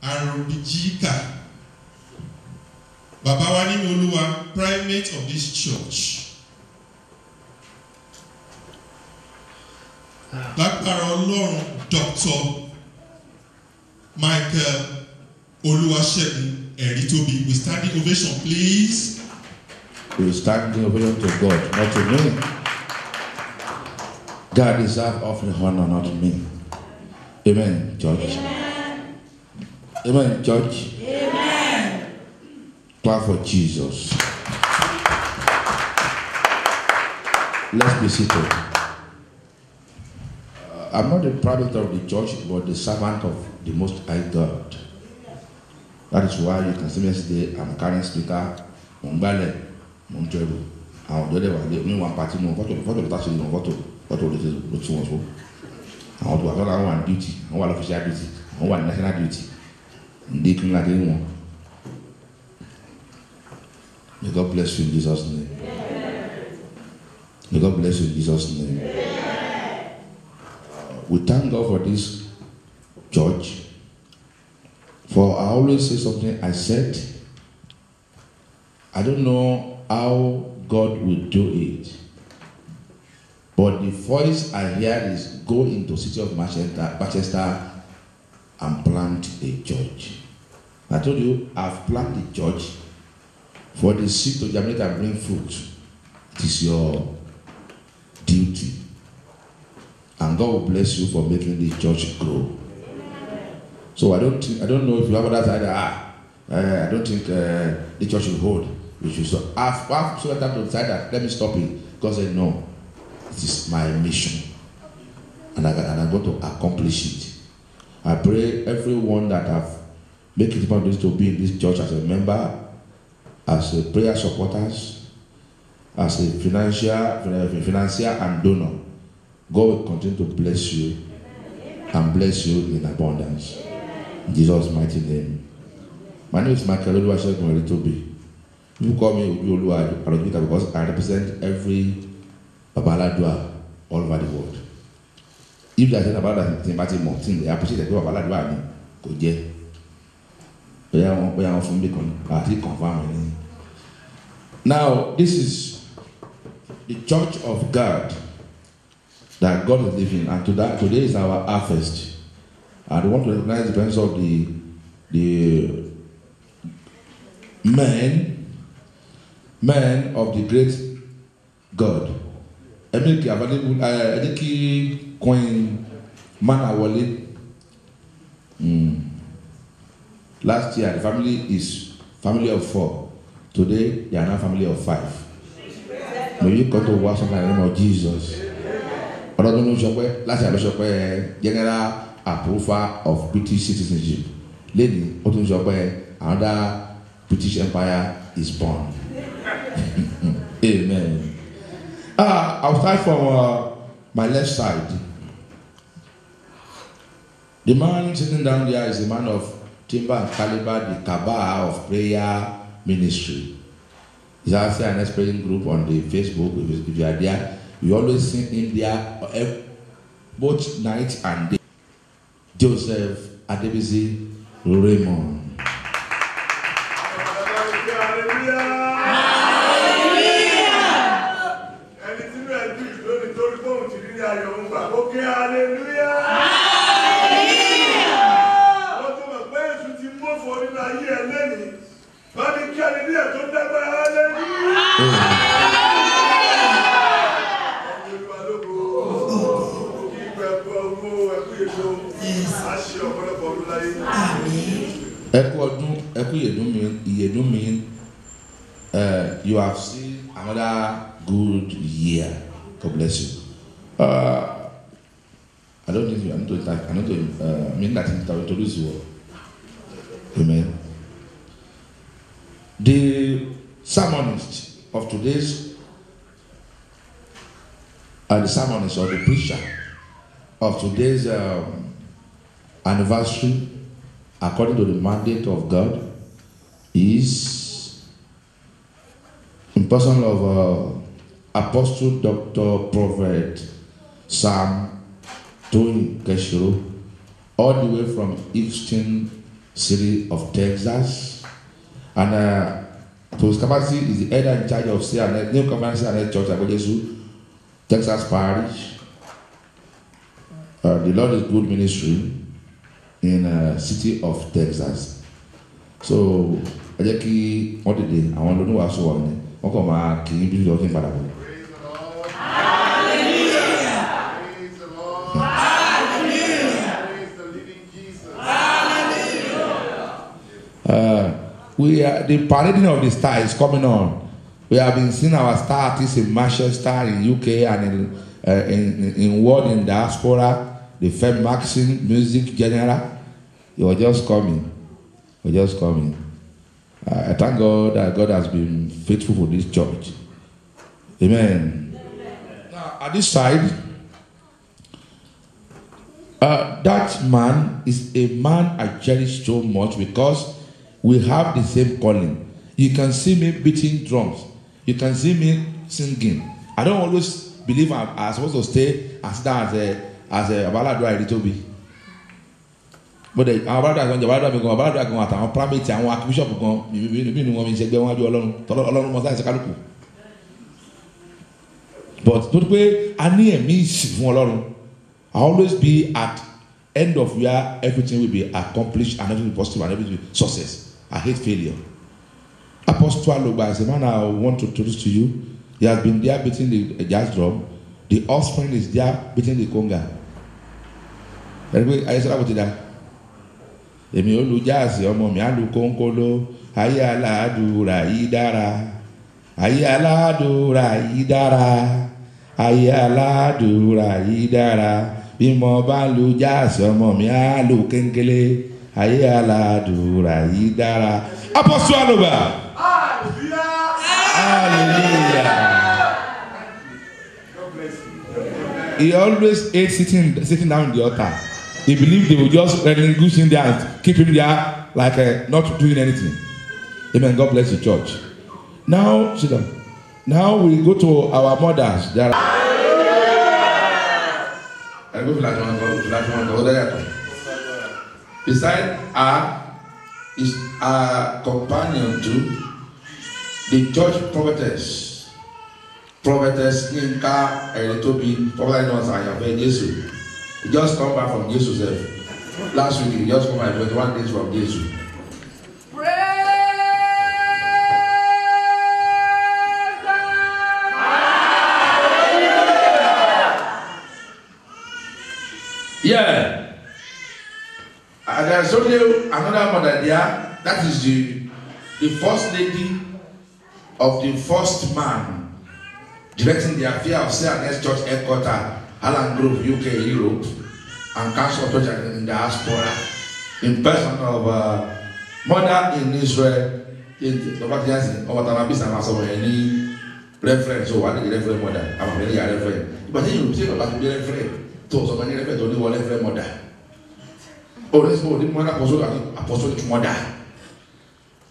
Arobijika. Baba wa nínú Olúwa, primate of this church. Lágbára Ọlọ́run, Dr. Michael Oluwasegun Eritobi. We stand in ovation, please. We stand in ovation to God, not to me. God deserves all the honor, not me. Amen, church. Amen, Amen church. Amen. Clap for Jesus. Let's be seated. I'm not the prophet of the church, but the servant of the Most High God. That is why you can see me yesterday. I'm carrying speaker, Mumbale, Mumtrebu. I'm the other one party, photo, the two ones. I want to have one duty, one official duty, one national duty. They can like anyone. May God bless you in Jesus' name. May God bless you in Jesus' name. We thank God for this church. For I always say something. I said, I don't know how God will do it, but the voice I hear is go into the city of Manchester and plant a church. I told you I've planted a church for the seed to germinate and bring fruit. It is your duty. And God will bless you for making the church grow. So I don't know if you have other side. I don't think the church will hold. We should so I've so that to decide that let me stop it because I know it is my mission, and I'm going to accomplish it. I pray everyone that have make it possible to be in this church as a member, as a prayer supporters, as a financier and donor. God will continue to bless you and bless you in abundance. In Jesus' mighty name. My name is Michael Oluwasegun Eritobi. You call me Oluwa Arojita because I represent every Babaladua all over the world. If there's anything about that mountain, they appreciate that Babaladua go there. Now, this is the church of God that God is living, and today is our harvest. And we want to recognize the presence of the men of the great God. Queen Manawale. Last year the family is family of 4. Today they are now family of 5. May you come to worship in the name of Jesus. Last year general approval of British citizenship. Lady, another British Empire is born. Amen. I'll start from my left side. The man sitting down there is a man of timber and caliber, the Kaaba of prayer ministry. He's actually an experienced group on the Facebook. If you are there, we always see him there both night and day. Joseph Adebisi Raymond. You have seen another good year. God bless you. I don't think you are not to mean that to introduce you. Amen. The sermonist of today's the sermonist or the preacher of today's anniversary, according to the mandate of God, is in person of Apostle Dr. Prophet Sam Tony Keshiro, all the way from Houston, city of Texas. And Thomas Kapasi is the elder in charge of CNS, New Covenant CNS Church at Jesu, Texas Parish. The Lord is Good Ministry in city of Texas. So, I just keep what did they? I want to know what's one. Okay, ma, can you be looking for that? Praise the Lord. Hallelujah. Praise the Lord. Hallelujah. Praise the living Jesus. Hallelujah. The parading of the star is coming on. We have been seeing our star artists in Manchester, in UK, and in world in diaspora, the Feb Maxim music general. You are just coming. You're just coming. I thank God that God has been faithful for this church. Amen. Now, at this side, that man is a man I cherish so much because we have the same calling. You can see me beating drums. You can see me singing. I don't always believe I'm supposed to stay and sit down as a Abaladu Airitobi. But àwọn abáradà kan jọba abáradà kan abáradà kan àtàwọn primate àwọn archbishop kan bíbí ni wọn fi ṣẹgbẹ́ wọn àjọ Ọlọ́run mọ sáyẹnsì kálukú. But tó pé a ní ẹ̀mí ìsìn fún Ọlọ́run, I always be at end of where everything will be accomplished and everything positive and everything success. I hate failure. Apostle Alogba is a man I want to introduce to you. He has been there beating the jazz drum. The offspring is there beating the conga. Anyway, I said about that. Èmi olùjáàsì ọmọ mi alùkóńkóló ayé aládùúrà yìí dára ayé aládùúrà yìí dára ayé aládùúrà yìí dára bí mo bá lu jáàsì ọmọ mi alùkéńkélé ayé aládùúrà yìí dára. Apostle Alogba. Hallelujah. He always hates sitting down in the altar. He believed they would just relinquish him there and keep him there like not doing anything. Amen. God bless the church. Now, sit down. Now we go to our mothers. There beside her is our companion too, the church prophetess. Prophetess Inka Eritobi, probably known as Ayafe Jesu. He just come back from Jesus. Last week, he just come back 21 days from Jesus. Praise Yeah. And there's only another mother there. That is the first lady of the first man directing the affair of CNS Church headquarters. Alan Grove, UK, Europe, and Council Church in diaspora, in person of mother in Israel, in any reference, so I think reference mother, I'm a very reference. But then you say about the reference, to so many reference only one reference mother. Oh, let's go, the mother apostolic mother.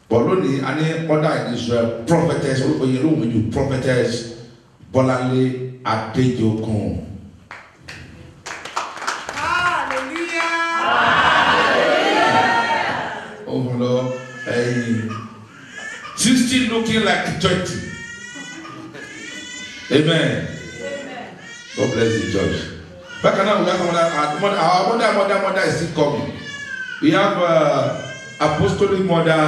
But only any mother in Israel, prophetess, or you prophetess, Bolale Adejokun. Oh Lord, 60 looking like 20. Amen. God bless the church. Back now, we have our mother is still coming. We have apostolic mother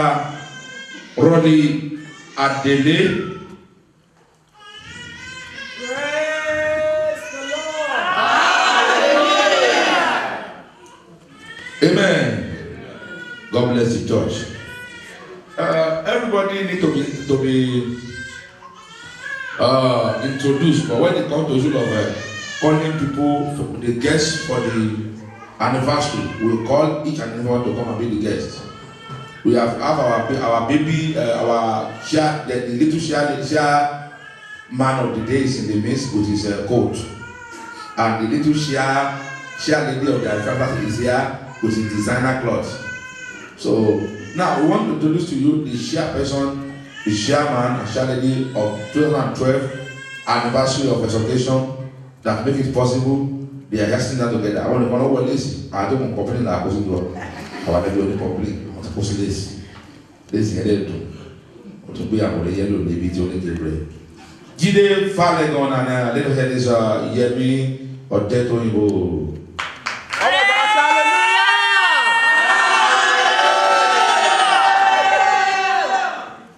Roddy Adele. the Lord. Amen. God bless the church. Everybody need to be introduced, but when it comes to the issue of calling people, the guests for the anniversary, we'll call each and everyone to come and be the guest. We have our baby, our share, the little share man of the day is in the midst with his coat, and the little share lady of the anniversary is here with his designer clothes. So now we want to introduce to you the chairperson, the chairman and chair lady of 2012 anniversary of exaltation that make it possible. They are just that together. I want to know what this. I don't want company that goes into. I àwọn ẹgbẹ́ oní public wọ́n ti kó sí léèsì yẹn lẹ́ẹ̀dùn wọ́n tún gbé àwòrán yẹ́lò níbi tí ó ní Gabriel. Jídé Fálẹ́gàn náà lẹ́nu head is Yẹmí Ọ̀dẹ́tòyìnbó.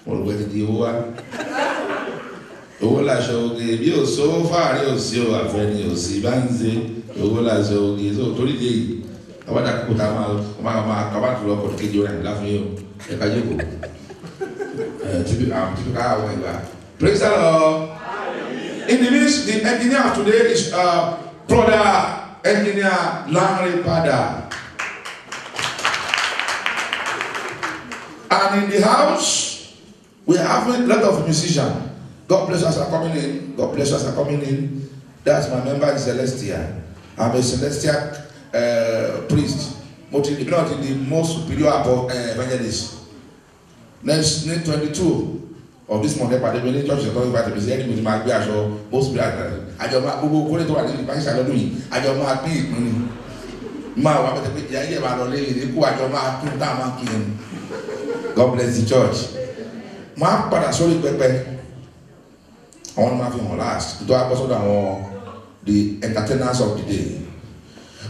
Olùgbé ti di owó wa. Owó làṣọ oge bí o so fáàrí o sí o àfẹni o sí bá ń ṣe owó làṣọ oge so torí dé yìí àwọn àdàkùn tá a máa kaba tó lọ kọ̀ọ̀tù kejì rẹ̀ láfún yìí o ẹ̀ka jókòó typical àwọn ẹ̀gbá. Praise the Lord. In the midst, the engineer today is brother engineer Lanre Pada. And in the house, we are having a lot of musicians. God bless us are coming in. God bless us are coming in. That's my member in Celestia. I'm a Celestial priest. Not in the most superior evangelist. Next 22 of this month, but the many churches are talking about the president with my bear show, most better. I don't know who to the Pastor doing. I don't know how to Ma, what the idea about the lady, the poor, I don't know how to down. God bless the church. My father, sorry, Pepe. I want to have him last. To have also the entertainers of the day.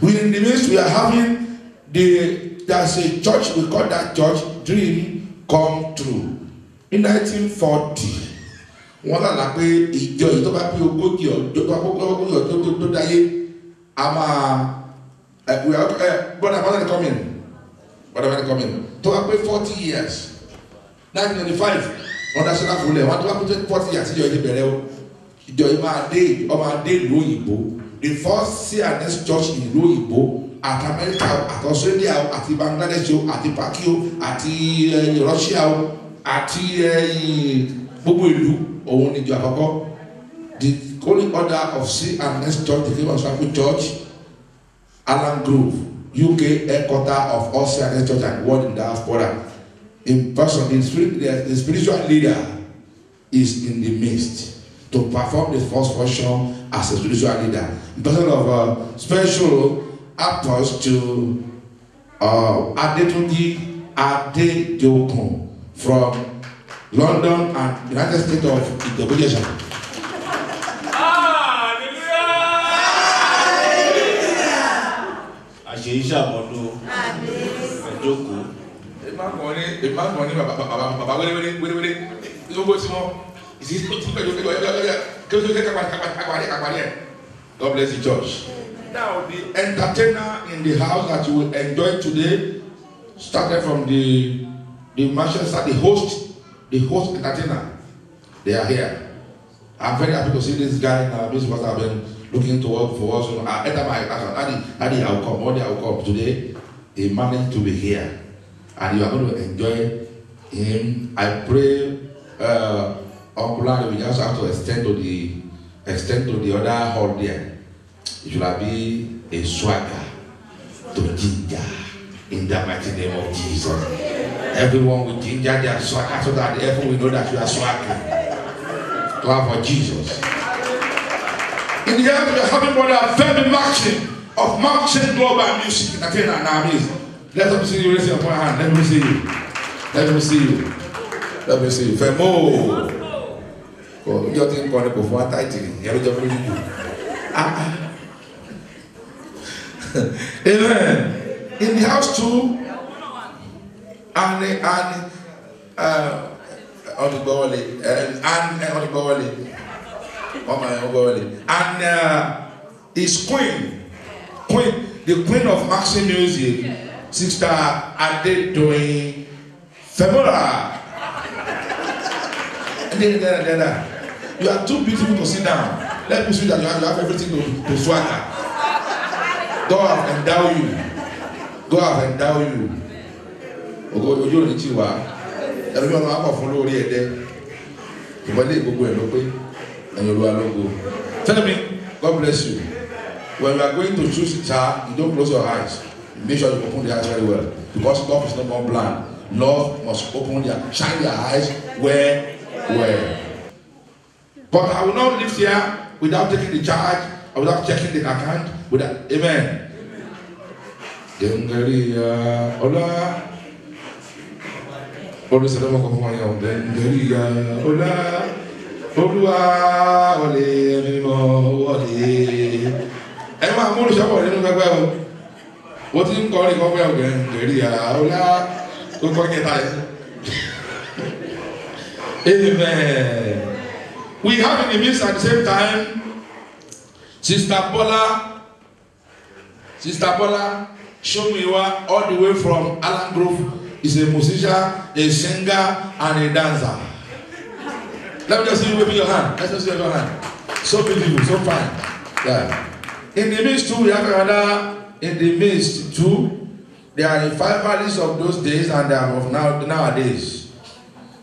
Within the midst, we are having there's a church, we call that church Dream Come True. In 1940, wọ́n lálàá pé ìjọ yìí tó bá pé ogójì ọjọ́ tó dáyé a máa brother coming tó bá pé 40 years 1995 wọ́n dá sọ́dá fúnlẹ̀ wọ́n tó bá pé 40 years ìjọ yìí bẹ̀rẹ̀ o ìjọ yìí máa dé ìlú òyìnbó the first CNS church in ìlú òyìnbó àti America àti Australia àti Bangladesh àti Pakistan àti Russia àti gbogbo ìlú òun níjọ àkọ́kọ́ the holy order of CNS church the Kingdom of Chapel Church Alan Grove UK headquarter of all CNS church and world in diaspora in person the spiritual leader is in the midst to perform the first function as a spiritual leader in person of special apostle Adetunji Adejokun from London and United States of Indonesia. Àṣeyíṣà mọ́dún ẹ̀jókòó. Ìmáàmù ní bàbá wẹ́rẹ́wẹ́rẹ́ gbogbo tí wọ́n ìsìnkú God bless the church. Now the entertainer in the house that you will enjoy today started from the Manchester, the host entertainer. They are here. I'm very happy to see this guy now. This is what I've been looking to work for us. I enter my class. Daddy, I'll come. One day I'll come. Today, he managed to be here. And you are going to enjoy him. I pray Uncle Larry, we just have to extend to the other hall there. It should be a swagger to ginger in the mighty name of Jesus. Everyone with ginger their swagger so that everyone will know that you are swaggering. Clap for Jesus. In the end, we are having brother Femi Maxim of Maxim Global Music Entertainment now. Let me see you raise your hand. Let me see you. Let me see you. Let me see you. Femo. You think going to go for a title? You don't really do. Amen. In the house too, and his queen, the queen of Maxim Music, Sister Adedoyin Femora. You are too beautiful to sit down. Let me see that you have everything to swagger. God have endowed you. God have endowed you. Ojo ni ti wa. Ẹ̀rọ yóò máa kọ̀ fún lórí ẹ̀dẹ́. Ìwọlé gbogbo ẹ̀ ló pé ẹ̀yin olúwa lógo. Tell me, God bless you. When you are going to choose a child, you don't close your eyes. Make sure you open the eyes very well. Because love is not more blind. Love must shine their eyes where. But I will not live here without taking the charge, or without checking the account. Amen. Gengeria, Ola. All the Salama Company, Gengeria, Ola. Olúwa wọlé mímọ́ wọlé. Ẹ máa múlò sọ́pọ̀ nínú gbẹgbẹ́ o. Wọ́n ti ń kọ́ ní kọ́kọ́ ọ̀gẹ̀ Gengeria, Ola. Ó kọ́ kẹta yẹn. Amen. We have in the midst at the same time Sister Bola Shomiwa, all the way from Alan Grove, is a musician, a singer, and a dancer. Let me just see you waving your hand. Let's just wave your hand. So beautiful, so fine. Yeah. In the midst too, we have another. In the midst too, there are the revivalists of those days and they are of nowadays.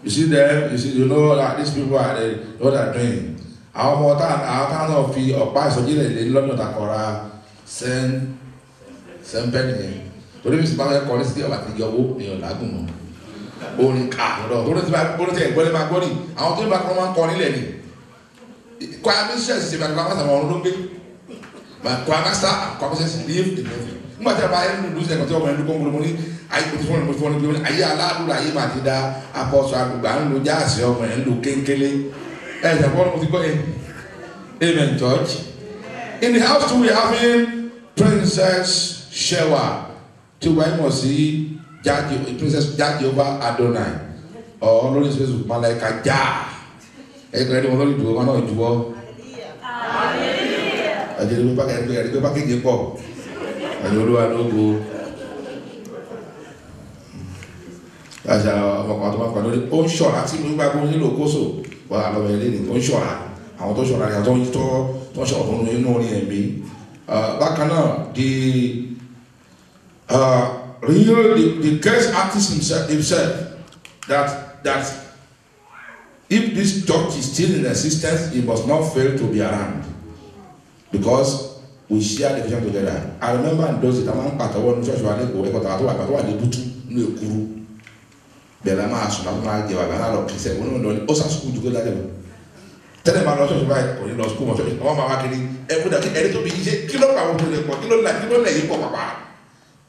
You see them, you know that these people are what they are doing. Our kind of fee or pass or in London that Cora send penny. So this is my quality of I your work in your lagoon. Only car, don't take my body. I'll take back Roman Cornelli. Quite says if I come as a moon. My master and commissions live in heaven. But if I am losing a hotel and look money, I put one with one given. I allowed Matida, Apostle Ban, Lujas, and Luke Kelly, and the one of the going. Amen, George. In the house too, we have in Princess Shewa. To Waimosi, Princess Jajova Adonai. Or Lord says, Malaka Ja. A great one to one or two. I didn't go back in the pub. And you don't go. As a own short, I think we were going to go so. But I love it. On short, I want to show I don't show on you know me. Back now, the guest artist himself that if this church is still in existence, it must not fail to be around. Because we share the vision together. I remember in those days, I'm part of one church where I go, I got a butu, no kuru. Belama, Sumama, Gavana, said, "We don't know school to go that level." Tell them about church right or in law school, or my marketing, every day, to be easy, kilo power to the kilo like you don't let you papa.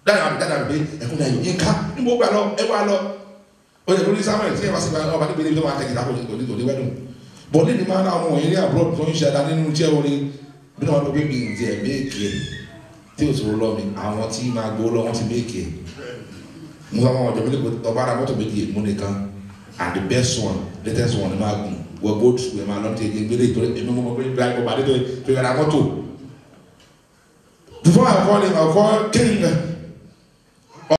That be, and when you can't move along, ever along. When the police are saying, I believe the one taking that to the wedding. But in the man, I'm going to abroad, don't share that in the bí wọ́n lọ gbé mi ǹjẹ́ méèkì tí o sọ̀rọ̀ lọ mi àwọn tí máa gbó lọ wọ́n ti méèkì mo sọ wọn ọjọ́ mi lè ọba ara mọ́tò méjì mú nìkan and the best one latest one ni máa gùn wọ́n go through ẹ̀ máa lọ́n ti ẹ̀jẹ̀ gbélé ìtòlẹ́ èmi mo gbé ibrahim ọba adé tó yẹra mọ́tò. Before I call him, I call King